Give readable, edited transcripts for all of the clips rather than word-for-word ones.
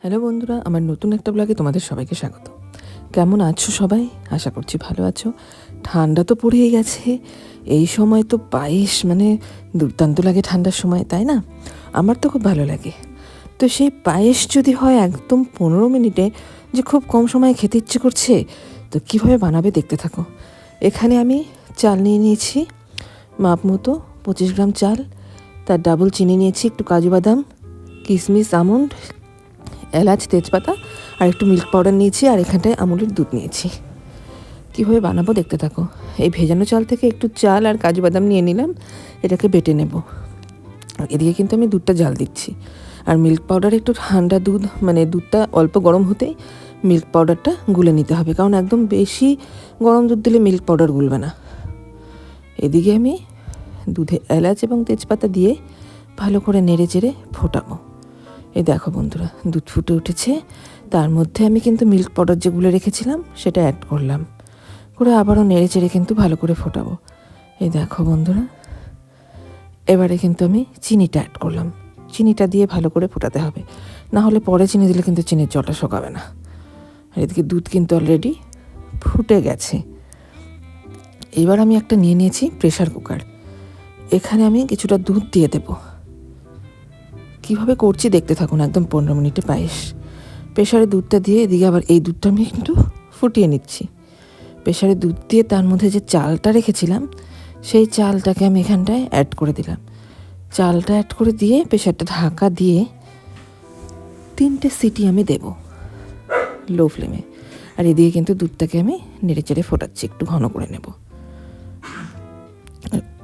Hello বন্ধুরা, আমার নতুন একটা ব্লগে তোমাদের সবাইকে স্বাগত। কেমন আছো সবাই? আশা করছি ভালো আছো। ঠান্ডা তো পড়েই গেছে, এই সময় তো পায়েস দুর্দান্ত লাগে ঠান্ডার সময়, তাই না? আমার তো খুব ভালো লাগে। তো সেই পায়েস যদি হয় একদম 15 মিনিটে, যে খুব কম সময়ে খেতে ইচ্ছে করছে, তো কীভাবে বানাবে দেখতে থাকো। এখানে আমি চাল নিয়ে নিয়েছি মাপ মতো 25 গ্রাম চাল, তার ডাবল চিনি নিয়েছি, একটু কাজু বাদাম, কিশমিশ, আমন্ড, এলাচ, তেজপাতা আর একটু মিল্ক পাউডার নিয়েছি, আর এখানটায় আমুলের দুধ নিয়েছি। কীভাবে বানাবো দেখতে থাকো। এই ভেজানো চাল থেকে একটু চাল আর কাজু বাদাম নিয়ে নিলাম, এটাকে বেটে নেব। এদিকে কিন্তু আমি দুধটা জাল দিচ্ছি, আর মিল্ক পাউডার একটু ঠান্ডা দুধ, দুধটা অল্প গরম হতেই মিল্ক পাউডারটা গুলে নিতে হবে, কারণ একদম বেশি গরম দুধ দিলে মিল্ক পাউডার গুলবে না। এদিকে আমি দুধে এলাচ এবং তেজপাতা দিয়ে ভালো করে নেড়ে চেড়ে ফোটাবো। এই দেখো বন্ধুরা, দুধ ফুটে উঠেছে, তার মধ্যে আমি কিন্তু মিল্ক পাউডার যে গুলে রেখেছিলাম সেটা অ্যাড করলাম, করে আবারও নেড়ে চেড়ে কিন্তু ভালো করে ফোটাবো। এই দেখো বন্ধুরা, এবারে কিন্তু আমি চিনিটা অ্যাড করলাম। চিনিটা দিয়ে ভালো করে ফোটাতে হবে, না হলে পরে চিনি দিলে কিন্তু চিনির জলটা শোকাবে না। আর এদিকে দুধ কিন্তু অলরেডি ফুটে গেছে। এবার আমি একটা নিয়ে নিয়েছি প্রেশার কুকার, এখানে আমি কিছুটা দুধ দিয়ে দেবো। কীভাবে করছি দেখতে থাকুন, একদম 15 মিনিটে পায়েস। প্রেশারে দুধটা দিয়ে এদিকে আবার এই দুধটা আমি একটু ফুটিয়ে নিচ্ছি। প্রেশারে দুধ দিয়ে তার মধ্যে যে চালটা রেখেছিলাম সেই চালটাকে আমি এখানটায় অ্যাড করে দিলাম। চালটা অ্যাড করে দিয়ে প্রেশারটা ঢাকা দিয়ে 3টে সিটি আমি দেব লো ফ্লেমে। আর এদিকে কিন্তু দুধটাকে আমি নেড়ে চেড়ে ফোটাচ্ছি, একটু ঘন করে নেব।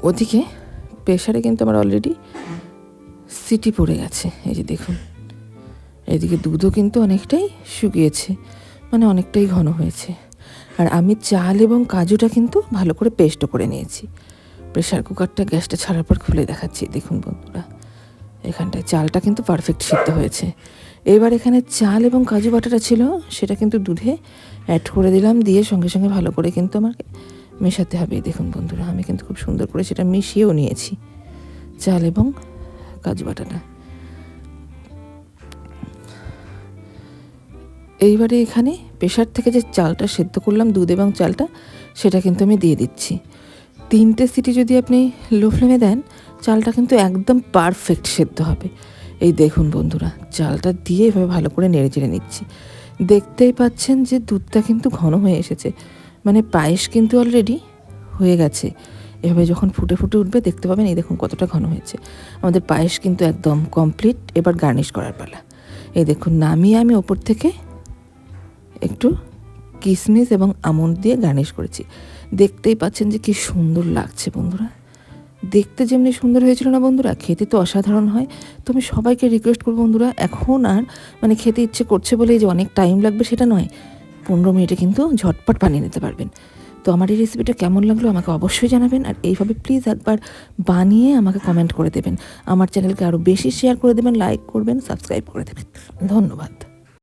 ওদিকে প্রেশারে কিন্তু আমার অলরেডি সিটি পড়ে গেছে, এই যে দেখুন। এদিকে দুধও কিন্তু অনেকটাই শুকিয়েছে, অনেকটাই ঘন হয়েছে। আর আমি চাল এবং কাজুটা কিন্তু ভালো করে পেস্টও করে নিয়েছি। প্রেশার কুকারটা গ্যাসটা ছাড়ার পর খুলে দেখাচ্ছি, দেখুন বন্ধুরা, এখানটায় চালটা কিন্তু পারফেক্ট সিদ্ধ হয়েছে। এবার এখানে চাল এবং কাজু বাটাটা ছিল সেটা কিন্তু দুধে অ্যাড করে দিলাম, দিয়ে সঙ্গে সঙ্গে ভালো করে কিন্তু আমাকে মেশাতে হবে। দেখুন বন্ধুরা, আমি কিন্তু খুব সুন্দর করে সেটা মিশিয়েও নিয়েছি, চাল এবং কাজু বাটাটা। এইবারে এখানে প্রেশার থেকে যে চালটা সেদ্ধ করলাম, দুধ এবং চালটা, সেটা কিন্তু আমি দিয়ে দিচ্ছি। 3টে সিটি যদি আপনি লো ফ্লেমে দেন, চালটা কিন্তু একদম পারফেক্ট সেদ্ধ হবে। এই দেখুন বন্ধুরা, চালটা দিয়ে এভাবে ভালো করে নেড়ে চেড়ে নিচ্ছি। দেখতেই পাচ্ছেন যে দুধটা কিন্তু ঘন হয়ে এসেছে, পায়েস কিন্তু অলরেডি হয়ে গেছে। এভাবে যখন ফুটে ফুটে উঠবে দেখতে পাবেন, এই দেখুন কতটা ঘন হয়েছে। আমাদের পায়েস কিন্তু একদম কমপ্লিট। এবার গার্নিশ করার পালা। এই দেখুন, নামিয়ে আমি ওপর থেকে একটু কিশমিশ এবং আমন্ড দিয়ে গার্নিশ করেছি। দেখতেই পাচ্ছেন যে কি সুন্দর লাগছে বন্ধুরা। দেখতে যেমনি সুন্দর হয়েছিল না বন্ধুরা, খেতে তো অসাধারণ হয়। তো আমি সবাইকে রিকোয়েস্ট করবো বন্ধুরা, এখন আর খেতে ইচ্ছে করছে বলে যে অনেক টাইম লাগবে সেটা নয়, 15 মিনিটে কিন্তু ঝটপট বানিয়ে নিতে পারবেন। তো আমার এই রেসিপিটা কেমন লাগলো আমাকে অবশ্যই জানাবেন, আর এইভাবে প্লিজ একবার বানিয়ে আমাকে কমেন্ট করে দেবেন। আমার চ্যানেলকে আরও বেশি শেয়ার করে দেবেন, লাইক করবেন, সাবস্ক্রাইব করে দেবেন। ধন্যবাদ।